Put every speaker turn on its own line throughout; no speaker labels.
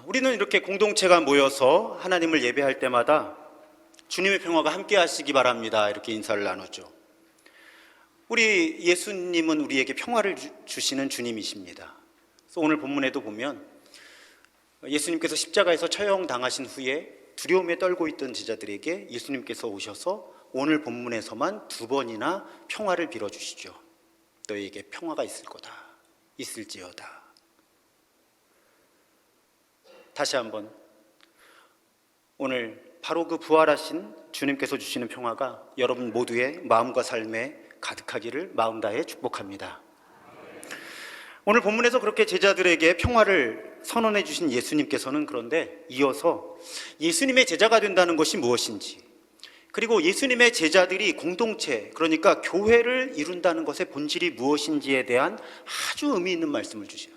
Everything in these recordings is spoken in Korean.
우리는 이렇게 공동체가 모여서 하나님을 예배할 때마다 주님의 평화가 함께 하시기 바랍니다, 이렇게 인사를 나누죠. 우리 예수님은 우리에게 평화를 주시는 주님이십니다. 그래서 오늘 본문에도 보면 예수님께서 십자가에서 처형당하신 후에 두려움에 떨고 있던 제자들에게 예수님께서 오셔서 오늘 본문에서만 2번이나 평화를 빌어주시죠. 너희에게 평화가 있을 거다, 있을지어다. 다시 한번, 오늘 바로 그 부활하신 주님께서 주시는 평화가 여러분 모두의 마음과 삶에 가득하기를 마음 다해 축복합니다. 오늘 본문에서 그렇게 제자들에게 평화를 선언해 주신 예수님께서는 그런데 이어서 예수님의 제자가 된다는 것이 무엇인지, 그리고 예수님의 제자들이 공동체, 그러니까 교회를 이룬다는 것의 본질이 무엇인지에 대한 아주 의미 있는 말씀을 주셔요.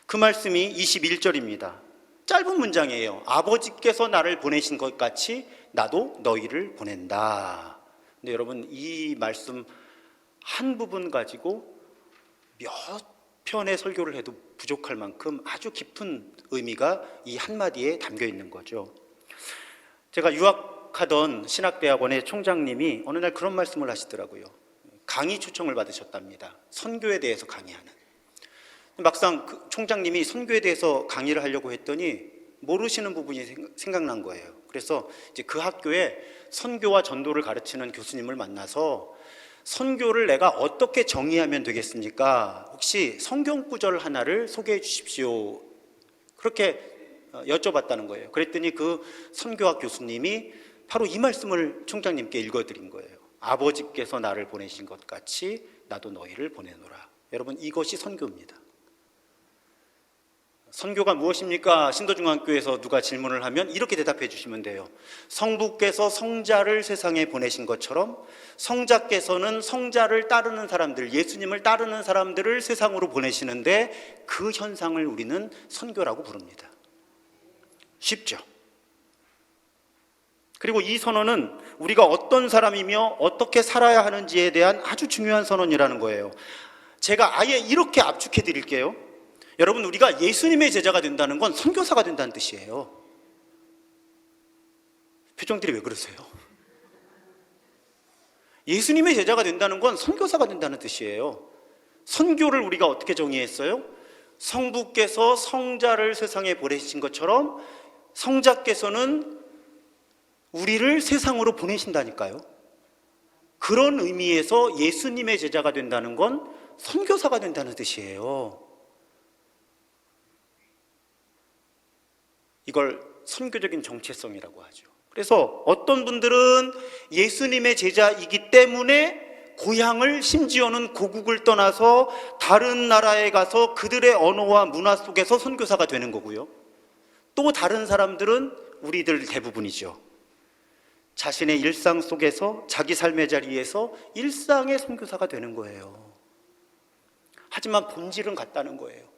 그 말씀이 21절입니다. 짧은 문장이에요. 아버지께서 나를 보내신 것 같이 나도 너희를 보낸다. 근데 여러분, 이 말씀 한 부분 가지고 몇 편의 설교를 해도 부족할 만큼 아주 깊은 의미가 이 한마디에 담겨 있는 거죠. 제가 유학하던 신학대학원의 총장님이 어느 날 그런 말씀을 하시더라고요. 강의 초청을 받으셨답니다. 선교에 대해서 강의하는. 막상 그 총장님이 선교에 대해서 강의를 하려고 했더니 모르시는 부분이 생각난 거예요. 그래서 이제 그 학교에 선교와 전도를 가르치는 교수님을 만나서 선교를 내가 어떻게 정의하면 되겠습니까? 혹시 성경 구절 하나를 소개해 주십시오. 그렇게 여쭤봤다는 거예요. 그랬더니 그 선교학 교수님이 바로 이 말씀을 총장님께 읽어드린 거예요. 아버지께서 나를 보내신 것 같이 나도 너희를 보내노라. 여러분, 이것이 선교입니다. 선교가 무엇입니까? 신도중앙교회에서 누가 질문을 하면 이렇게 대답해 주시면 돼요. 성부께서 성자를 세상에 보내신 것처럼 성자께서는 성자를 따르는 사람들, 예수님을 따르는 사람들을 세상으로 보내시는데 그 현상을 우리는 선교라고 부릅니다. 쉽죠? 그리고 이 선언은 우리가 어떤 사람이며 어떻게 살아야 하는지에 대한 아주 중요한 선언이라는 거예요. 제가 아예 이렇게 압축해 드릴게요. 여러분, 우리가 예수님의 제자가 된다는 건 선교사가 된다는 뜻이에요. 표정들이 왜 그러세요? 예수님의 제자가 된다는 건 선교사가 된다는 뜻이에요. 선교를 우리가 어떻게 정의했어요? 성부께서 성자를 세상에 보내신 것처럼 성자께서는 우리를 세상으로 보내신다니까요. 그런 의미에서 예수님의 제자가 된다는 건 선교사가 된다는 뜻이에요. 이걸 선교적인 정체성이라고 하죠. 그래서 어떤 분들은 예수님의 제자이기 때문에 고향을, 심지어는 고국을 떠나서 다른 나라에 가서 그들의 언어와 문화 속에서 선교사가 되는 거고요. 또 다른 사람들은, 우리들 대부분이죠, 자신의 일상 속에서, 자기 삶의 자리에서 일상의 선교사가 되는 거예요. 하지만 본질은 같다는 거예요.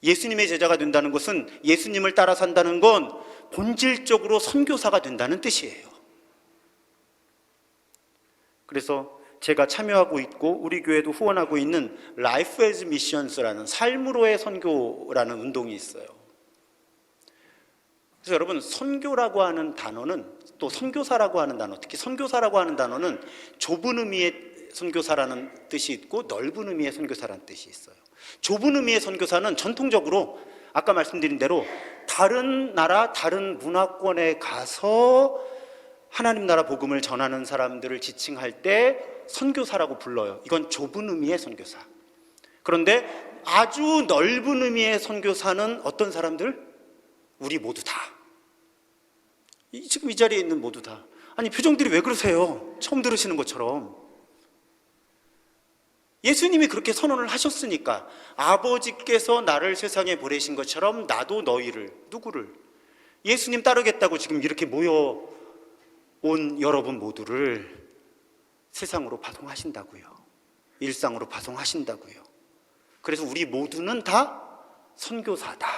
예수님의 제자가 된다는 것은, 예수님을 따라 산다는 건 본질적으로 선교사가 된다는 뜻이에요. 그래서 제가 참여하고 있고 우리 교회도 후원하고 있는 Life as Missions라는 삶으로의 선교라는 운동이 있어요. 그래서 여러분, 선교라고 하는 단어는, 또 선교사라고 하는 단어, 특히 선교사라고 하는 단어는 좁은 의미의 선교사라는 뜻이 있고 넓은 의미의 선교사라는 뜻이 있어요. 좁은 의미의 선교사는 전통적으로 아까 말씀드린 대로 다른 나라, 다른 문화권에 가서 하나님 나라 복음을 전하는 사람들을 지칭할 때 선교사라고 불러요. 이건 좁은 의미의 선교사. 그런데 아주 넓은 의미의 선교사는 어떤 사람들? 우리 모두 다. 지금 이 자리에 있는 모두 다. 아니, 표정들이 왜 그러세요? 처음 들으시는 것처럼. 예수님이 그렇게 선언을 하셨으니까, 아버지께서 나를 세상에 보내신 것처럼 나도 너희를, 누구를? 예수님 따르겠다고 지금 이렇게 모여온 여러분 모두를 세상으로 파송하신다고요. 일상으로 파송하신다고요. 그래서 우리 모두는 다 선교사다.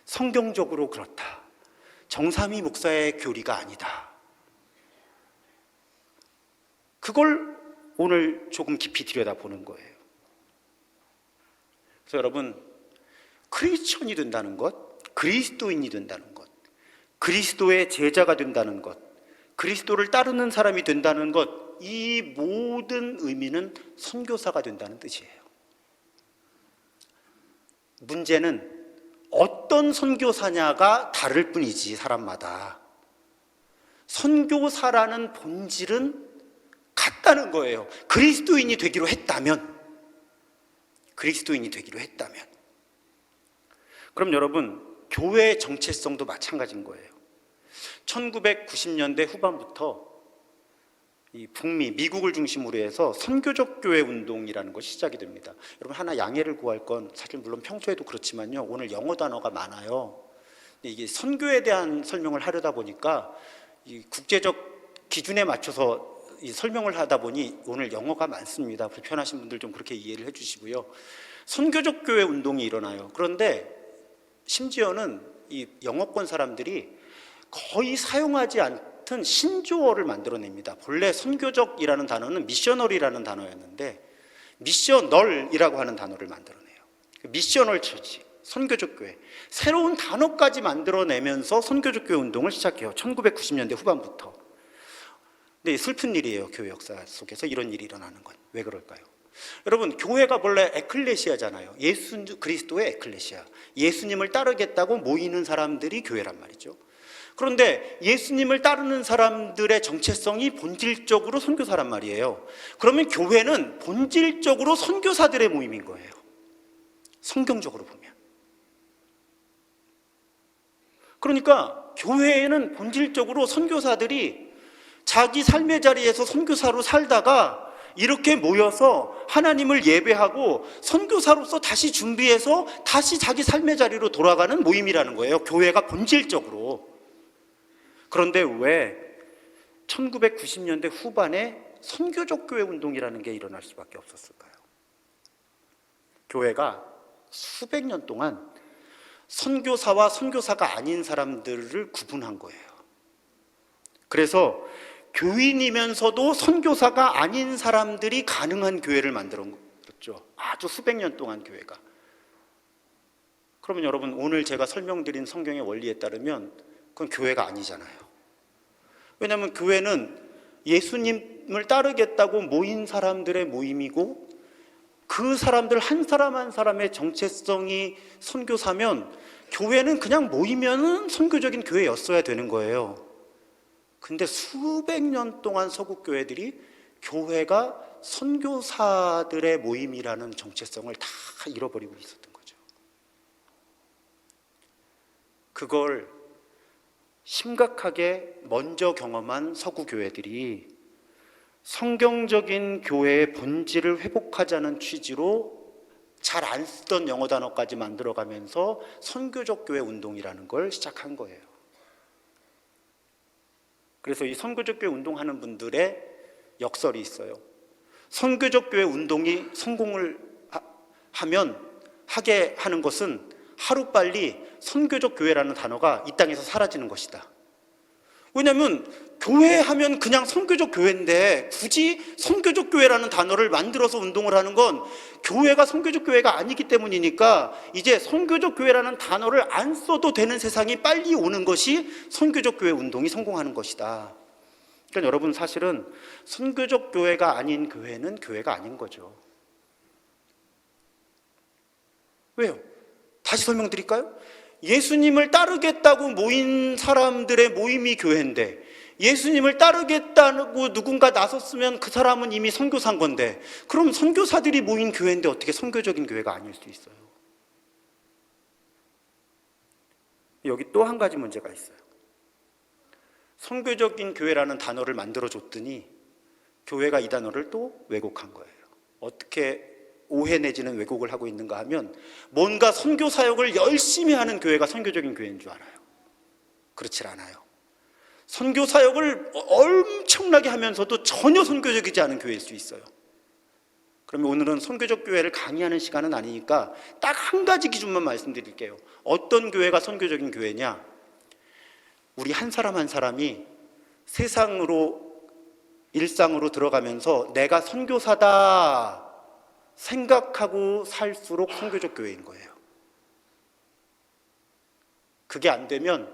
성경적으로 그렇다. 정삼위 목사의 교리가 아니다. 그걸 오늘 조금 깊이 들여다보는 거예요. 그래서 여러분, 크리스천이 된다는 것, 그리스도인이 된다는 것, 그리스도의 제자가 된다는 것, 그리스도를 따르는 사람이 된다는 것, 이 모든 의미는 선교사가 된다는 뜻이에요. 문제는 어떤 선교사냐가 다를 뿐이지, 사람마다. 선교사라는 본질은 같다는 거예요. 그리스도인이 되기로 했다면. 그럼 여러분, 교회의 정체성도 마찬가지인 거예요. 1990년대 후반부터 이 북미, 미국을 중심으로 해서 선교적 교회 운동이라는 것이 시작이 됩니다. 여러분, 하나 양해를 구할 건, 사실 물론 평소에도 그렇지만요, 오늘 영어 단어가 많아요. 근데 이게 선교에 대한 설명을 하려다 보니까 이 국제적 기준에 맞춰서 이 설명을 하다 보니 오늘 영어가 많습니다. 불편하신 분들 좀 그렇게 이해를 해주시고요. 선교적 교회 운동이 일어나요. 그런데 심지어는 이 영어권 사람들이 거의 사용하지 않던 신조어를 만들어냅니다. 본래 선교적이라는 단어는 미셔널이라는 단어였는데 미셔널이라고 하는 단어를 만들어내요. 미셔널 처치, 선교적 교회, 새로운 단어까지 만들어내면서 선교적 교회 운동을 시작해요. 1990년대 후반부터. 근데 슬픈 일이에요. 교회 역사 속에서 이런 일이 일어나는 건. 왜 그럴까요? 여러분, 교회가 원래 에클레시아잖아요. 예수 그리스도의 에클레시아, 예수님을 따르겠다고 모이는 사람들이 교회란 말이죠. 그런데 예수님을 따르는 사람들의 정체성이 본질적으로 선교사란 말이에요. 그러면 교회는 본질적으로 선교사들의 모임인 거예요. 성경적으로 보면. 그러니까 교회에는 본질적으로 선교사들이 자기 삶의 자리에서 선교사로 살다가 이렇게 모여서 하나님을 예배하고 선교사로서 다시 준비해서 다시 자기 삶의 자리로 돌아가는 모임이라는 거예요. 교회가 본질적으로. 그런데 왜 1990년대 후반에 선교적 교회 운동이라는 게 일어날 수밖에 없었을까요? 교회가 수백 년 동안 선교사와 선교사가 아닌 사람들을 구분한 거예요. 그래서 교인이면서도 선교사가 아닌 사람들이 가능한 교회를 만들었죠. 아주 수백 년 동안 교회가. 그러면 여러분, 오늘 제가 설명드린 성경의 원리에 따르면 그건 교회가 아니잖아요. 왜냐하면 교회는 예수님을 따르겠다고 모인 사람들의 모임이고, 그 사람들 한 사람 한 사람의 정체성이 선교사면 교회는 그냥 모이면은 선교적인 교회였어야 되는 거예요. 근데 수백 년 동안 서구 교회들이 교회가 선교사들의 모임이라는 정체성을 다 잃어버리고 있었던 거죠. 그걸 심각하게 먼저 경험한 서구 교회들이 성경적인 교회의 본질을 회복하자는 취지로 잘 안 쓰던 영어 단어까지 만들어가면서 선교적 교회 운동이라는 걸 시작한 거예요. 그래서 이 선교적 교회 운동하는 분들의 역설이 있어요. 선교적 교회 운동이 성공을 하게 하는 것은 하루빨리 선교적 교회라는 단어가 이 땅에서 사라지는 것이다. 왜냐하면 교회 하면 그냥 선교적 교회인데 굳이 선교적 교회라는 단어를 만들어서 운동을 하는 건 교회가 선교적 교회가 아니기 때문이니까 이제 선교적 교회라는 단어를 안 써도 되는 세상이 빨리 오는 것이 선교적 교회 운동이 성공하는 것이다. 그러니까 여러분, 사실은 선교적 교회가 아닌 교회는 교회가 아닌 거죠. 왜요? 다시 설명드릴까요? 예수님을 따르겠다고 모인 사람들의 모임이 교회인데, 예수님을 따르겠다고 누군가 나섰으면 그 사람은 이미 선교사인 건데, 그럼 선교사들이 모인 교회인데 어떻게 선교적인 교회가 아닐 수 있어요? 여기 또 한 가지 문제가 있어요. 선교적인 교회라는 단어를 만들어줬더니 교회가 이 단어를 또 왜곡한 거예요. 어떻게 오해 내지는 왜곡을 하고 있는가 하면, 뭔가 선교 사역을 열심히 하는 교회가 선교적인 교회인 줄 알아요. 그렇지 않아요. 선교 사역을 엄청나게 하면서도 전혀 선교적이지 않은 교회일 수 있어요. 그러면 오늘은 선교적 교회를 강의하는 시간은 아니니까 딱 한 가지 기준만 말씀드릴게요. 어떤 교회가 선교적인 교회냐? 우리 한 사람 한 사람이 세상으로, 일상으로 들어가면서 내가 선교사다 생각하고 살수록 선교적 교회인 거예요. 그게 안 되면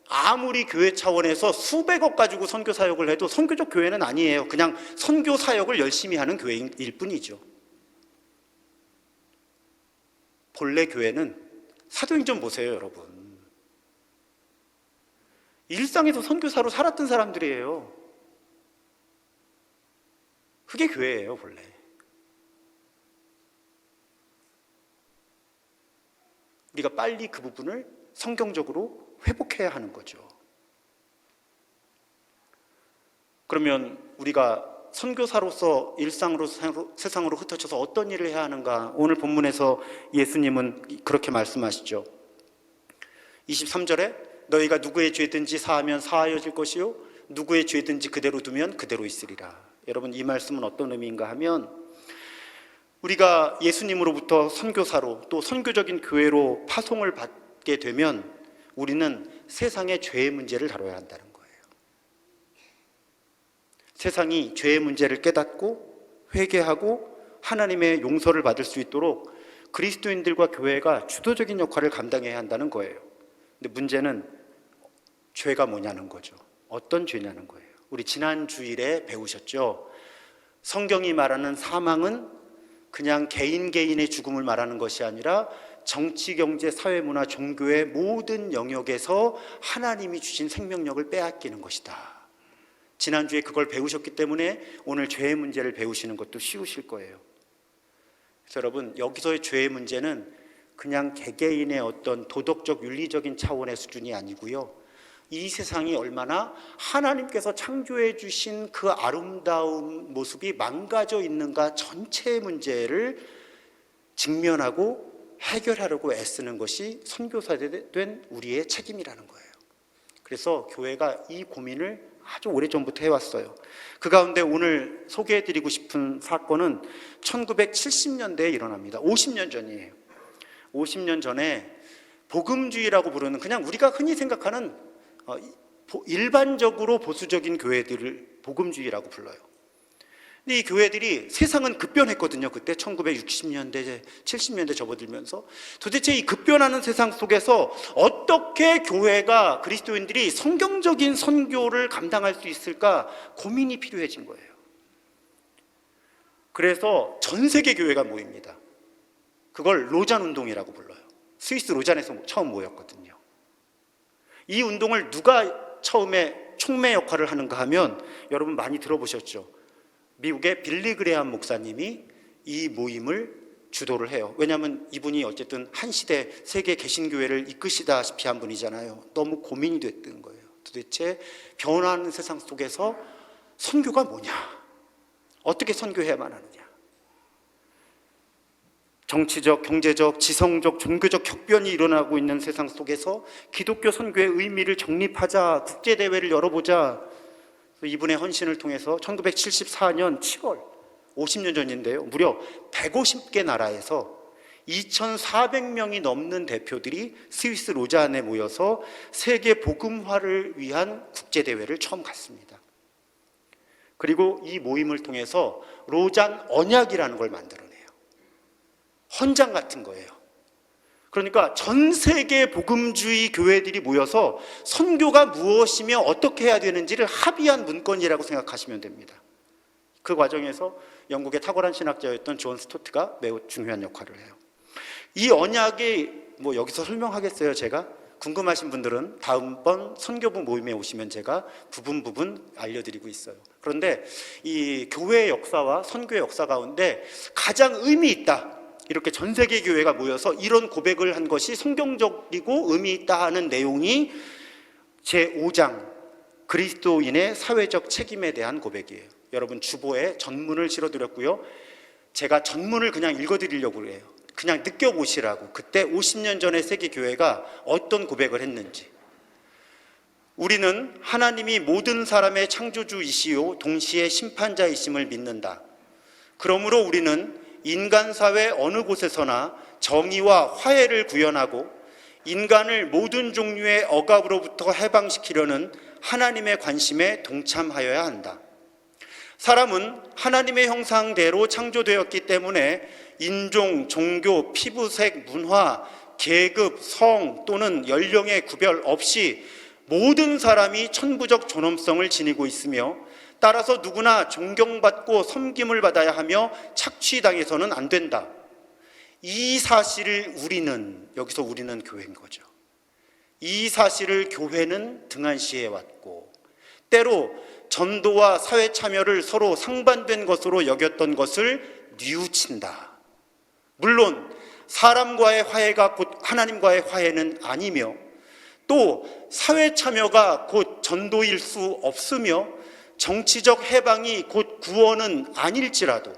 아무리 교회 차원에서 수백억 가지고 선교 사역을 해도 선교적 교회는 아니에요. 그냥 선교 사역을 열심히 하는 교회일 뿐이죠. 본래 교회는 사도행전 보세요, 여러분. 일상에서 선교사로 살았던 사람들이에요. 그게 교회예요, 본래. 우리가 빨리 그 부분을 성경적으로 회복해야 하는 거죠. 그러면 우리가 선교사로서 일상으로 세상으로 흩어져서 어떤 일을 해야 하는가? 오늘 본문에서 예수님은 그렇게 말씀하시죠. 23절에 너희가 누구의 죄든지 사하면 사하여질 것이요 누구의 죄든지 그대로 두면 그대로 있으리라. 여러분, 이 말씀은 어떤 의미인가 하면 우리가 예수님으로부터 선교사로 또 선교적인 교회로 파송을 받게 되면 우리는 세상의 죄의 문제를 다뤄야 한다는 거예요. 세상이 죄의 문제를 깨닫고 회개하고 하나님의 용서를 받을 수 있도록 그리스도인들과 교회가 주도적인 역할을 감당해야 한다는 거예요. 근데 문제는 죄가 뭐냐는 거죠. 어떤 죄냐는 거예요. 우리 지난 주일에 배우셨죠? 성경이 말하는 사망은 그냥 개인의 죽음을 말하는 것이 아니라 정치, 경제, 사회, 문화, 종교의 모든 영역에서 하나님이 주신 생명력을 빼앗기는 것이다. 지난주에 그걸 배우셨기 때문에 오늘 죄의 문제를 배우시는 것도 쉬우실 거예요. 그래서 여러분, 여기서의 죄의 문제는 그냥 개개인의 어떤 도덕적, 윤리적인 차원의 수준이 아니고요, 이 세상이 얼마나 하나님께서 창조해 주신 그 아름다운 모습이 망가져 있는가 전체의 문제를 직면하고 해결하려고 애쓰는 것이 선교사된 우리의 책임이라는 거예요. 그래서 교회가 이 고민을 아주 오래전부터 해왔어요. 그 가운데 오늘 소개해드리고 싶은 사건은 1970년대에 일어납니다. 50년 전이에요. 50년 전에 복음주의라고 부르는, 그냥 우리가 흔히 생각하는 일반적으로 보수적인 교회들을 복음주의라고 불러요. 근데 이 교회들이, 세상은 급변했거든요. 그때 1960년대, 70년대 접어들면서 도대체 이 급변하는 세상 속에서 어떻게 교회가, 그리스도인들이 성경적인 선교를 감당할 수 있을까 고민이 필요해진 거예요. 그래서 전 세계 교회가 모입니다. 그걸 로잔 운동이라고 불러요. 스위스 로잔에서 처음 모였거든요. 이 운동을 누가 처음에 촉매 역할을 하는가 하면 여러분 많이 들어보셨죠? 미국의 빌리 그레함 목사님이 이 모임을 주도를 해요. 왜냐하면 이분이 어쨌든 한 시대 세계 개신교회를 이끄시다시피 한 분이잖아요. 너무 고민이 됐던 거예요. 도대체 변화하는 세상 속에서 선교가 뭐냐? 어떻게 선교해야만 하느냐? 정치적, 경제적, 지성적, 종교적 격변이 일어나고 있는 세상 속에서 기독교 선교의 의미를 정립하자, 국제대회를 열어보자. 이분의 헌신을 통해서 1974년 7월, 50년 전인데요, 무려 150개 나라에서 2,400명이 넘는 대표들이 스위스 로잔에 모여서 세계 복음화를 위한 국제대회를 처음 갔습니다. 그리고 이 모임을 통해서 로잔 언약이라는 걸 만들어내요. 헌장 같은 거예요. 그러니까 전 세계 복음주의 교회들이 모여서 선교가 무엇이며 어떻게 해야 되는지를 합의한 문건이라고 생각하시면 됩니다. 그 과정에서 영국의 탁월한 신학자였던 존 스토트가 매우 중요한 역할을 해요. 이 언약이 여기서 설명하겠어요. 제가 궁금하신 분들은 다음번 선교부 모임에 오시면 제가 부분 알려드리고 있어요. 그런데 이 교회의 역사와 선교의 역사 가운데 가장 의미 있다, 이렇게 전 세계 교회가 모여서 이런 고백을 한 것이 성경적이고 의미 있다 하는 내용이 제5장 그리스도인의 사회적 책임에 대한 고백이에요. 여러분, 주보에 전문을 실어드렸고요, 제가 전문을 그냥 읽어드리려고 해요. 그냥 느껴보시라고. 그때 50년 전에 세계 교회가 어떤 고백을 했는지. 우리는 하나님이 모든 사람의 창조주이시요 동시에 심판자이심을 믿는다. 그러므로 우리는 인간 사회 어느 곳에서나 정의와 화해를 구현하고 인간을 모든 종류의 억압으로부터 해방시키려는 하나님의 관심에 동참하여야 한다. 사람은 하나님의 형상대로 창조되었기 때문에 인종, 종교, 피부색, 문화, 계급, 성 또는 연령의 구별 없이 모든 사람이 천부적 존엄성을 지니고 있으며 따라서 누구나 존경받고 섬김을 받아야 하며 착취당해서는 안 된다. 이 사실을 여기서 우리는 교회인 거죠. 이 사실을 교회는 등한시해 왔고 때로 전도와 사회 참여를 서로 상반된 것으로 여겼던 것을 뉘우친다. 물론 사람과의 화해가 곧 하나님과의 화해는 아니며 또 사회 참여가 곧 전도일 수 없으며 정치적 해방이 곧 구원은 아닐지라도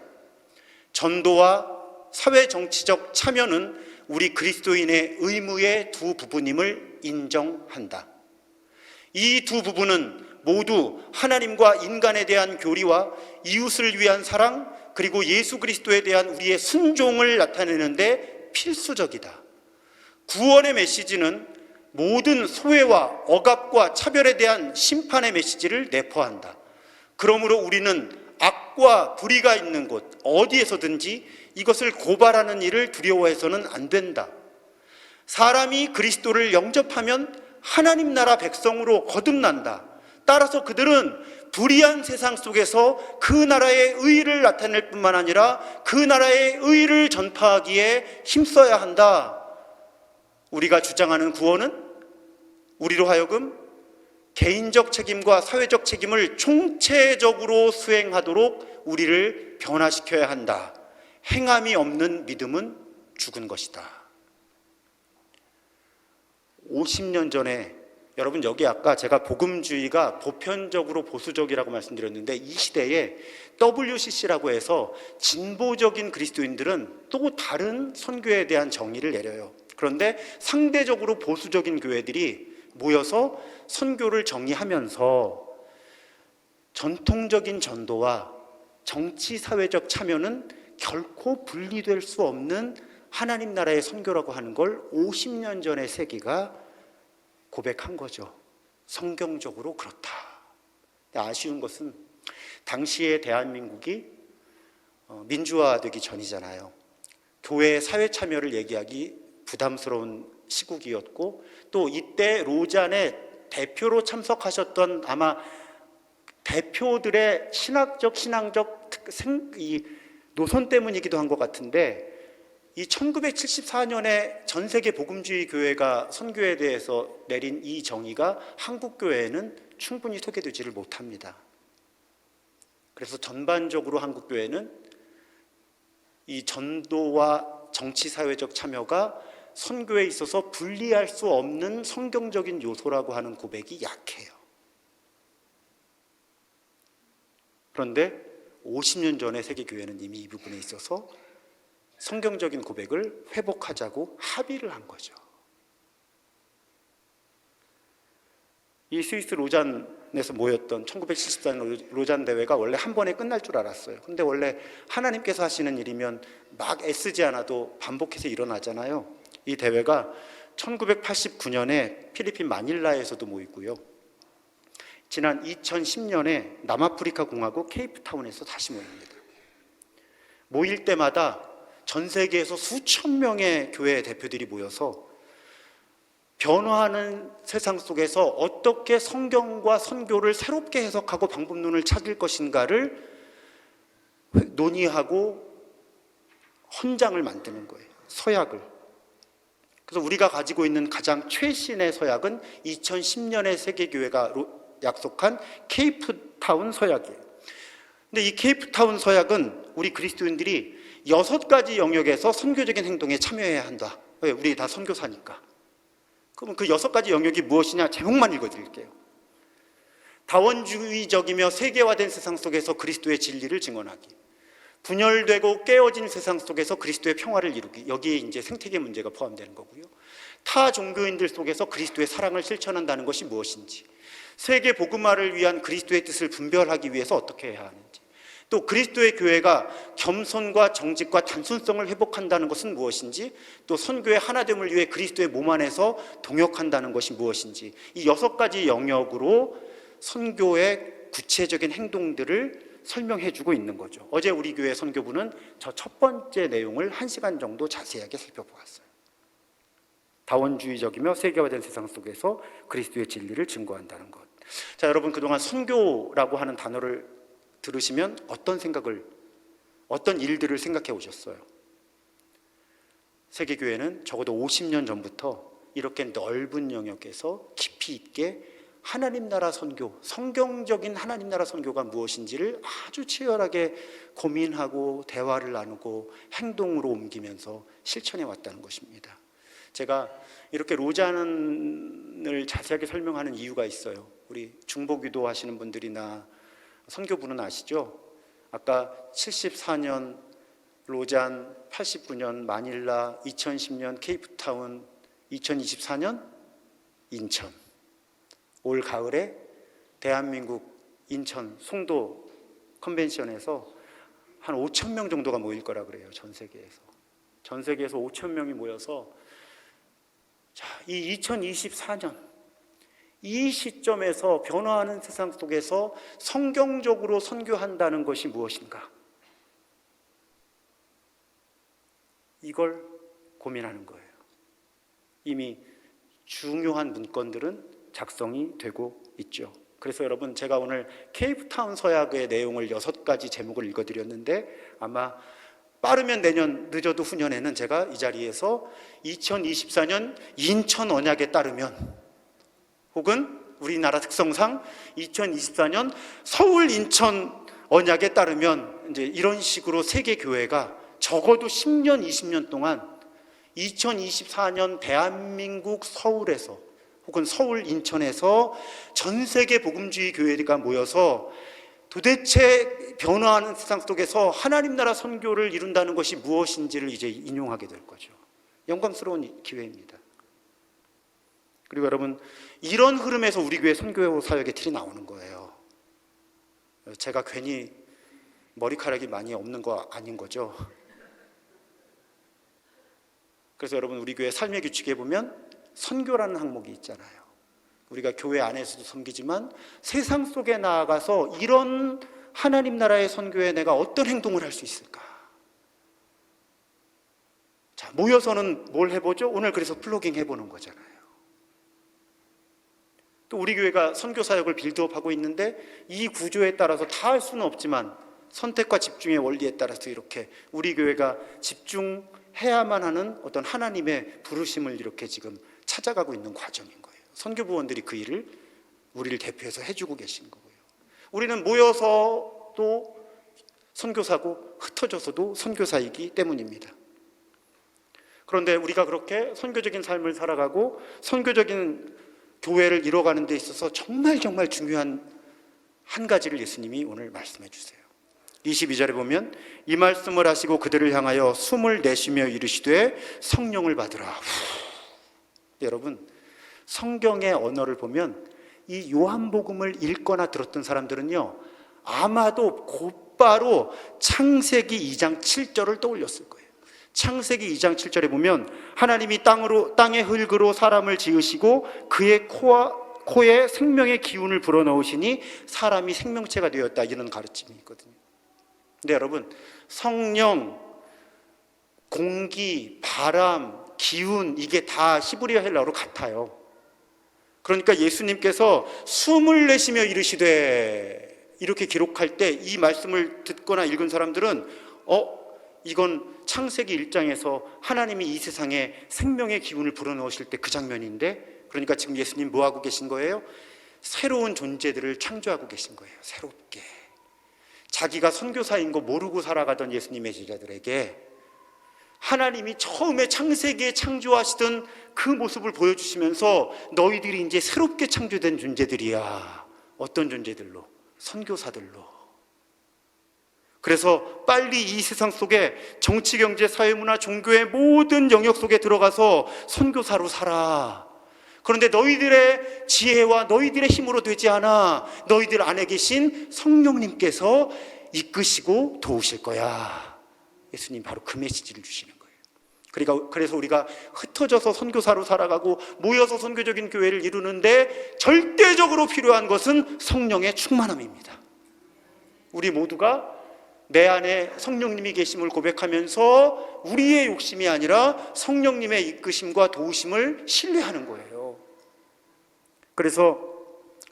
전도와 사회 정치적 참여는 우리 그리스도인의 의무의 두 부분임을 인정한다. 이 두 부분은 모두 하나님과 인간에 대한 교리와 이웃을 위한 사랑 그리고 예수 그리스도에 대한 우리의 순종을 나타내는데 필수적이다. 구원의 메시지는 모든 소외와 억압과 차별에 대한 심판의 메시지를 내포한다. 그러므로 우리는 악과 불의가 있는 곳 어디에서든지 이것을 고발하는 일을 두려워해서는 안 된다. 사람이 그리스도를 영접하면 하나님 나라 백성으로 거듭난다. 따라서 그들은 불의한 세상 속에서 그 나라의 의를 나타낼 뿐만 아니라 그 나라의 의를 전파하기에 힘써야 한다. 우리가 주장하는 구원은 우리로 하여금 개인적 책임과 사회적 책임을 총체적으로 수행하도록 우리를 변화시켜야 한다. 행함이 없는 믿음은 죽은 것이다. 50년 전에 여러분 여기 아까 제가 복음주의가 보편적으로 보수적이라고 말씀드렸는데 이 시대에 WCC라고 해서 진보적인 그리스도인들은 또 다른 선교에 대한 정의를 내려요. 그런데 상대적으로 보수적인 교회들이 모여서 선교를 정의하면서 전통적인 전도와 정치 사회적 참여는 결코 분리될 수 없는 하나님 나라의 선교라고 하는 걸 50년 전의 세기가 고백한 거죠. 성경적으로 그렇다. 아쉬운 것은 당시의 대한민국이 민주화되기 전이잖아요. 교회 사회 참여를 얘기하기 부담스러운 시국이었고 또 이때 로잔에 대표로 참석하셨던 아마 대표들의 신앙적 이 노선 때문이기도 한 것 같은데 이 1974년에 전 세계 복음주의 교회가 선교에 대해서 내린 이 정의가 한국 교회에는 충분히 소개되지를 못합니다. 그래서 전반적으로 한국 교회는 이 전도와 정치 사회적 참여가 선교에 있어서 분리할 수 없는 성경적인 요소라고 하는 고백이 약해요. 그런데 50년 전의 세계교회는 이미 이 부분에 있어서 성경적인 고백을 회복하자고 합의를 한 거죠. 이 스위스 로잔에서 모였던 1974년 로잔 대회가 원래 한 번에 끝날 줄 알았어요. 근데 원래 하나님께서 하시는 일이면 막 애쓰지 않아도 반복해서 일어나잖아요. 이 대회가 1989년에 필리핀 마닐라에서도 모이고요. 지난 2010년에 남아프리카 공화국 케이프타운에서 다시 모입니다. 모일 때마다 전 세계에서 수천 명의 교회 대표들이 모여서 변화하는 세상 속에서 어떻게 성경과 선교를 새롭게 해석하고 방법론을 찾을 것인가를 논의하고 헌장을 만드는 거예요. 서약을. 그래서 우리가 가지고 있는 가장 최신의 서약은 2010년에 세계교회가 약속한 케이프타운 서약이에요. 근데 이 케이프타운 서약은 우리 그리스도인들이 6가지 영역에서 선교적인 행동에 참여해야 한다. 왜? 우리 다 선교사니까. 그러면 그 6가지 영역이 무엇이냐? 제목만 읽어드릴게요. 다원주의적이며 세계화된 세상 속에서 그리스도의 진리를 증언하기. 분열되고 깨어진 세상 속에서 그리스도의 평화를 이루기. 여기에 이제 생태계 문제가 포함되는 거고요. 타 종교인들 속에서 그리스도의 사랑을 실천한다는 것이 무엇인지, 세계 복음화를 위한 그리스도의 뜻을 분별하기 위해서 어떻게 해야 하는지, 또 그리스도의 교회가 겸손과 정직과 단순성을 회복한다는 것은 무엇인지, 또 선교의 하나됨을 위해 그리스도의 몸 안에서 동역한다는 것이 무엇인지, 이 6가지 영역으로 선교의 구체적인 행동들을 설명해 주고 있는 거죠. 어제 우리 교회 선교부는 저 첫 번째 내용을 1시간 정도 자세하게 살펴보았어요. 다원주의적이며 세계화된 세상 속에서 그리스도의 진리를 증거한다는 것. 자, 여러분 그동안 선교라고 하는 단어를 들으시면 어떤 일들을 생각해 오셨어요? 세계교회는 적어도 50년 전부터 이렇게 넓은 영역에서 깊이 있게 하나님 나라 선교, 성경적인 하나님 나라 선교가 무엇인지를 아주 치열하게 고민하고 대화를 나누고 행동으로 옮기면서 실천해 왔다는 것입니다. 제가 이렇게 로잔을 자세하게 설명하는 이유가 있어요. 우리 중보기도 하시는 분들이나 선교부는 아시죠? 아까 74년 로잔, 89년 마닐라, 2010년 케이프타운, 2024년 인천. 올 가을에 대한민국 인천 송도 컨벤션에서 한 5천 명 정도가 모일 거라 그래요. 전 세계에서 5천 명이 모여서 이 2024년 이 시점에서 변화하는 세상 속에서 성경적으로 선교한다는 것이 무엇인가? 이걸 고민하는 거예요. 이미 중요한 문건들은 작성이 되고 있죠. 그래서 여러분, 제가 오늘 케이프타운 서약의 내용을 6가지 제목을 읽어드렸는데 아마 빠르면 내년, 늦어도 후년에는 제가 이 자리에서 2024년 인천 언약에 따르면, 혹은 우리나라 특성상 2024년 서울 인천 언약에 따르면, 이제 이런 식으로 세계 교회가 적어도 10년, 20년 동안 2024년 대한민국 서울에서 혹은 서울 인천에서 전 세계 복음주의 교회가 모여서 도대체 변화하는 세상 속에서 하나님 나라 선교를 이룬다는 것이 무엇인지를 이제 인용하게 될 거죠. 영광스러운 기회입니다. 그리고 여러분, 이런 흐름에서 우리 교회 선교 사역의 틀이 나오는 거예요. 제가 괜히 머리카락이 많이 없는 거 아닌 거죠. 그래서 여러분, 우리 교회 삶의 규칙에 보면 선교라는 항목이 있잖아요. 우리가 교회 안에서도 섬기지만 세상 속에 나아가서 이런 하나님 나라의 선교에 내가 어떤 행동을 할 수 있을까? 자, 모여서는 뭘 해보죠? 오늘 그래서 플로깅 해보는 거잖아요. 또 우리 교회가 선교 사역을 빌드업하고 있는데 이 구조에 따라서 다 할 수는 없지만 선택과 집중의 원리에 따라서 이렇게 우리 교회가 집중해야만 하는 어떤 하나님의 부르심을 이렇게 지금 찾아가고 있는 과정인 거예요. 선교부원들이 그 일을 우리를 대표해서 해주고 계신 거고요. 우리는 모여서도 선교사고 흩어져서도 선교사이기 때문입니다. 그런데 우리가 그렇게 선교적인 삶을 살아가고 선교적인 교회를 이뤄가는 데 있어서 정말 중요한 한 가지를 예수님이 오늘 말씀해 주세요. 22절에 보면 이 말씀을 하시고 그들을 향하여 숨을 내쉬며 이르시되 성령을 받으라. 여러분, 성경의 언어를 보면 이 요한복음을 읽거나 들었던 사람들은요, 아마도 곧바로 창세기 2장 7절을 떠올렸을 거예요. 창세기 2장 7절에 보면 하나님이 땅의 흙으로 사람을 지으시고 그의 코에 생명의 기운을 불어넣으시니 사람이 생명체가 되었다, 이런 가르침이 있거든요. 근데 여러분, 성령, 공기, 바람, 기운, 이게 다 히브리어 헬라어로 같아요. 그러니까 예수님께서 숨을 내쉬며 이르시되 이렇게 기록할 때 이 말씀을 듣거나 읽은 사람들은 이건 창세기 1장에서 하나님이 이 세상에 생명의 기운을 불어넣으실 때 그 장면인데, 그러니까 지금 예수님 뭐 하고 계신 거예요? 새로운 존재들을 창조하고 계신 거예요. 새롭게. 자기가 선교사인 거 모르고 살아가던 예수님의 제자들에게 하나님이 처음에 창세기에 창조하시던 그 모습을 보여주시면서 너희들이 이제 새롭게 창조된 존재들이야. 어떤 존재들로? 선교사들로. 그래서 빨리 이 세상 속에 정치, 경제, 사회, 문화, 종교의 모든 영역 속에 들어가서 선교사로 살아. 그런데 너희들의 지혜와 너희들의 힘으로 되지 않아. 너희들 안에 계신 성령님께서 이끄시고 도우실 거야. 예수님 바로 그 메시지를 주시는 거예요. 그래서 우리가 흩어져서 선교사로 살아가고 모여서 선교적인 교회를 이루는데 절대적으로 필요한 것은 성령의 충만함입니다. 우리 모두가 내 안에 성령님이 계심을 고백하면서 우리의 욕심이 아니라 성령님의 이끄심과 도우심을 신뢰하는 거예요. 그래서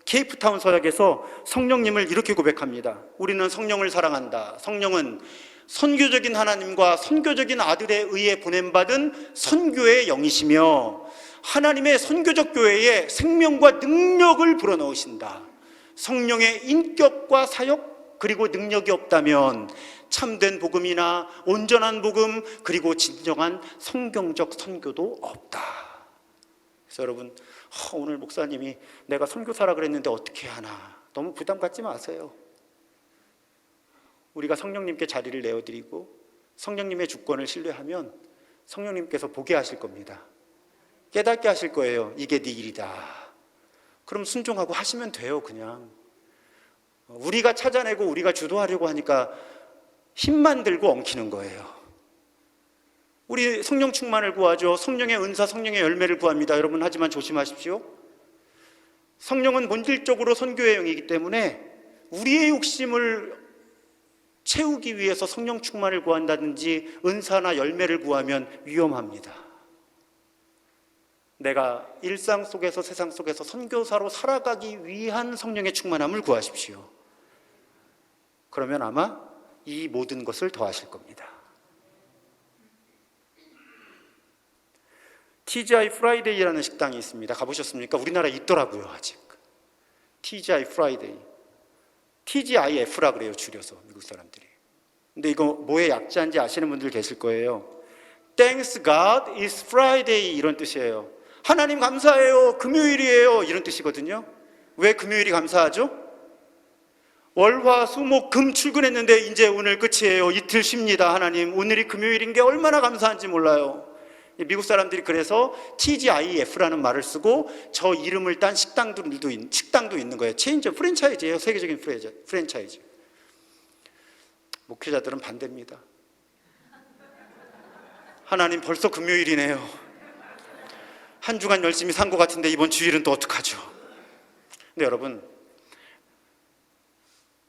케이프타운 서약에서 성령님을 이렇게 고백합니다. 우리는 성령을 사랑한다. 성령은 선교적인 하나님과 선교적인 아들에 의해 보냄받은 선교의 영이시며 하나님의 선교적 교회에 생명과 능력을 불어넣으신다. 성령의 인격과 사역 그리고 능력이 없다면 참된 복음이나 온전한 복음 그리고 진정한 성경적 선교도 없다. 그래서 여러분, 오늘 목사님이 내가 선교사라 그랬는데 어떻게 하나, 너무 부담 갖지 마세요. 우리가 성령님께 자리를 내어드리고 성령님의 주권을 신뢰하면 성령님께서 보게 하실 겁니다. 깨닫게 하실 거예요. 이게 네 일이다. 그럼 순종하고 하시면 돼요. 그냥 우리가 찾아내고 우리가 주도하려고 하니까 힘만 들고 엉키는 거예요. 우리 성령 충만을 구하죠. 성령의 은사, 성령의 열매를 구합니다. 여러분, 하지만 조심하십시오. 성령은 본질적으로 선교의 영이기 때문에 우리의 욕심을 채우기 위해서 성령 충만을 구한다든지 은사나 열매를 구하면 위험합니다. 내가 일상 속에서 세상 속에서 선교사로 살아가기 위한 성령의 충만함을 구하십시오. 그러면 아마 이 모든 것을 더하실 겁니다. TGI 프라이데이라는 식당이 있습니다. 가보셨습니까? 우리나라에 있더라고요. 아직 TGI 프라이데이, TGIF라 그래요, 줄여서 미국 사람들이. 근데 이거 뭐의 약자인지 아시는 분들 계실 거예요. Thanks God it's Friday 이런 뜻이에요. 하나님 감사해요, 금요일이에요 이런 뜻이거든요. 왜 금요일이 감사하죠? 월화수목금 출근했는데 이제 오늘 끝이에요. 이틀 쉽니다. 하나님 오늘이 금요일인 게 얼마나 감사한지 몰라요. 미국 사람들이 그래서 TGIF라는 말을 쓰고 저 이름을 딴 식당도 있는 거예요. 체인저 프랜차이즈예요. 세계적인 프랜차이즈. 목회자들은 반대입니다. 하나님 벌써 금요일이네요. 한 주간 열심히 산 것 같은데 이번 주일은 또 어떡하죠? 근데 여러분,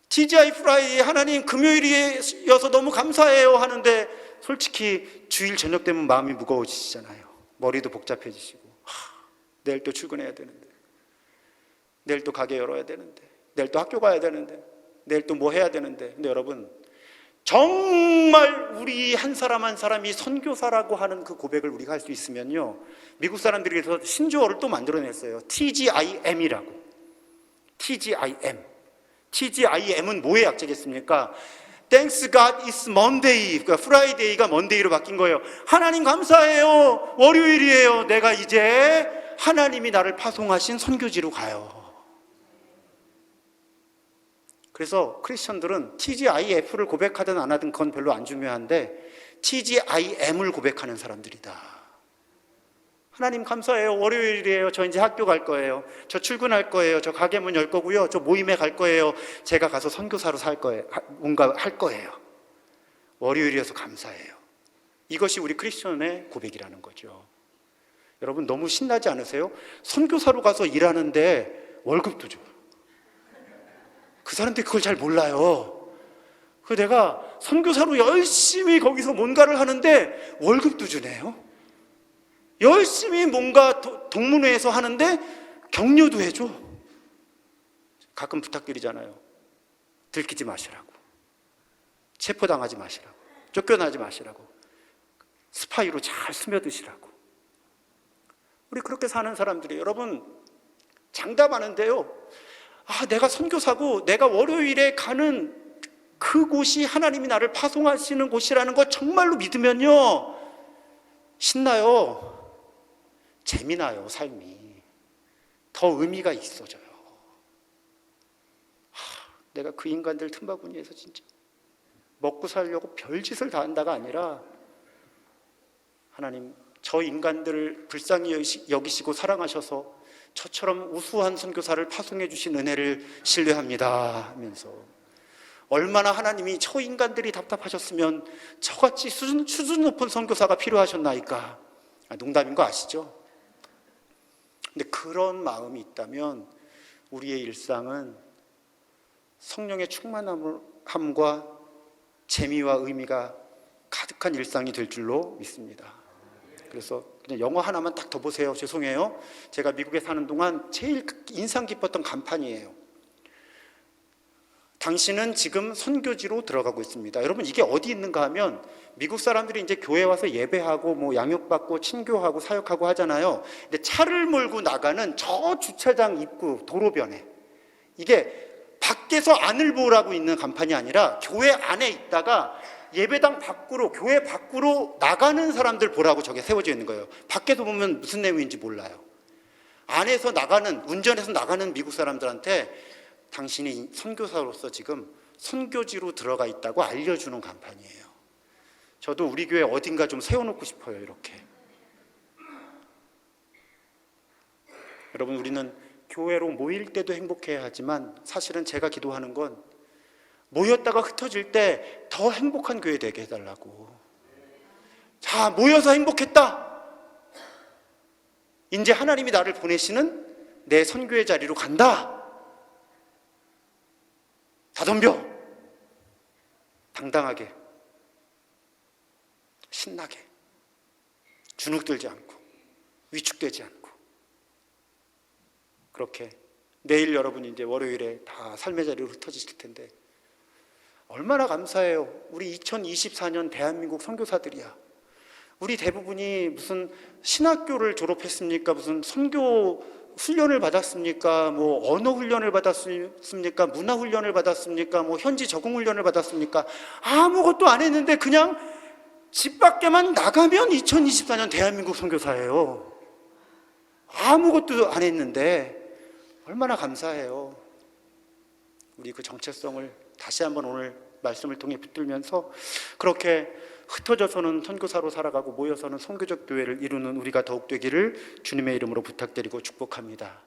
TGI 프라이 하나님 금요일이어서 너무 감사해요 하는데 솔직히 주일 저녁 되면 마음이 무거워지시잖아요. 머리도 복잡해지시고 내일 또 출근해야 되는데, 내일 또 가게 열어야 되는데, 내일 또 학교 가야 되는데, 내일 또 뭐 해야 되는데. 근데 여러분, 정말 우리 한 사람 한 사람이 선교사라고 하는 그 고백을 우리가 할 수 있으면요, 미국 사람들이 그래서 신조어를 또 만들어냈어요. TGIM이라고. TGIM은 뭐의 약자겠습니까? Thanks God it's Monday. 그러니까 프라이데이가 먼데이로 바뀐 거예요. 하나님 감사해요. 월요일이에요. 내가 이제 하나님이 나를 파송하신 선교지로 가요. 그래서 크리스천들은 TGIF를 고백하든 안 하든 그건 별로 안 중요한데 TGIM을 고백하는 사람들이다. 하나님 감사해요. 월요일이에요. 저 이제 학교 갈 거예요. 저 출근할 거예요. 저 가게 문 열 거고요. 저 모임에 갈 거예요. 제가 가서 선교사로 살 거예요. 뭔가 할 거예요. 월요일이어서 감사해요. 이것이 우리 크리스천의 고백이라는 거죠. 여러분, 너무 신나지 않으세요? 선교사로 가서 일하는데 월급도 줘요. 그 사람들이 그걸 잘 몰라요. 내가 선교사로 열심히 거기서 뭔가를 하는데 월급도 주네요. 열심히 뭔가 동문회에서 하는데 격려도 해줘. 가끔 부탁드리잖아요. 들키지 마시라고, 체포당하지 마시라고, 쫓겨나지 마시라고, 스파이로 잘 스며드시라고. 우리 그렇게 사는 사람들이, 여러분, 장담하는데요, 내가 선교사고 내가 월요일에 가는 그곳이 하나님이 나를 파송하시는 곳이라는 거 정말로 믿으면요, 신나요. 재미나요. 삶이 더 의미가 있어져요. 내가 그 인간들 틈바구니에서 진짜 먹고 살려고 별짓을 다 한다가 아니라 하나님, 저 인간들을 불쌍히 여기시고 사랑하셔서 저처럼 우수한 선교사를 파송해 주신 은혜를 신뢰합니다 하면서, 얼마나 하나님이 저 인간들이 답답하셨으면 저같이 수준 높은 선교사가 필요하셨나이까. 농담인 거 아시죠? 근데 그런 마음이 있다면 우리의 일상은 성령의 충만함과 재미와 의미가 가득한 일상이 될 줄로 믿습니다. 그래서 그냥 영어 하나만 딱 더 보세요. 죄송해요. 제가 미국에 사는 동안 제일 인상 깊었던 간판이에요. 당신은 지금 선교지로 들어가고 있습니다. 여러분, 이게 어디 있는가 하면 미국 사람들이 이제 교회 와서 예배하고 뭐 양육받고 친교하고 사역하고 하잖아요. 근데 차를 몰고 나가는 저 주차장 입구 도로변에, 이게 밖에서 안을 보라고 있는 간판이 아니라 교회 안에 있다가 예배당 밖으로, 교회 밖으로 나가는 사람들 보라고 저게 세워져 있는 거예요. 밖에서 보면 무슨 내용인지 몰라요. 안에서 나가는, 운전해서 나가는 미국 사람들한테 당신이 선교사로서 지금 선교지로 들어가 있다고 알려주는 간판이에요. 저도 우리 교회 어딘가 좀 세워놓고 싶어요. 이렇게. 여러분, 우리는 교회로 모일 때도 행복해야 하지만 사실은 제가 기도하는 건 모였다가 흩어질 때 더 행복한 교회 되게 해달라고. 자, 모여서 행복했다. 이제 하나님이 나를 보내시는 내 선교의 자리로 간다. 다 덤벼. 당당하게, 신나게, 주눅들지 않고, 위축되지 않고, 그렇게 내일 여러분이 이제 월요일에 다 삶의 자리로 흩어지실 텐데 얼마나 감사해요. 우리 2024년 대한민국 선교사들이야. 우리 대부분이 무슨 신학교를 졸업했습니까? 무슨 선교 훈련을 받았습니까? 뭐 언어 훈련을 받았습니까? 문화 훈련을 받았습니까? 뭐 현지 적응 훈련을 받았습니까? 아무것도 안 했는데 그냥 집 밖에만 나가면 2024년 대한민국 선교사예요. 아무것도 안 했는데 얼마나 감사해요. 우리 그 정체성을 다시 한번 오늘 말씀을 통해 붙들면서 그렇게 흩어져서는 선교사로 살아가고 모여서는 선교적 교회를 이루는 우리가 더욱 되기를 주님의 이름으로 부탁드리고 축복합니다.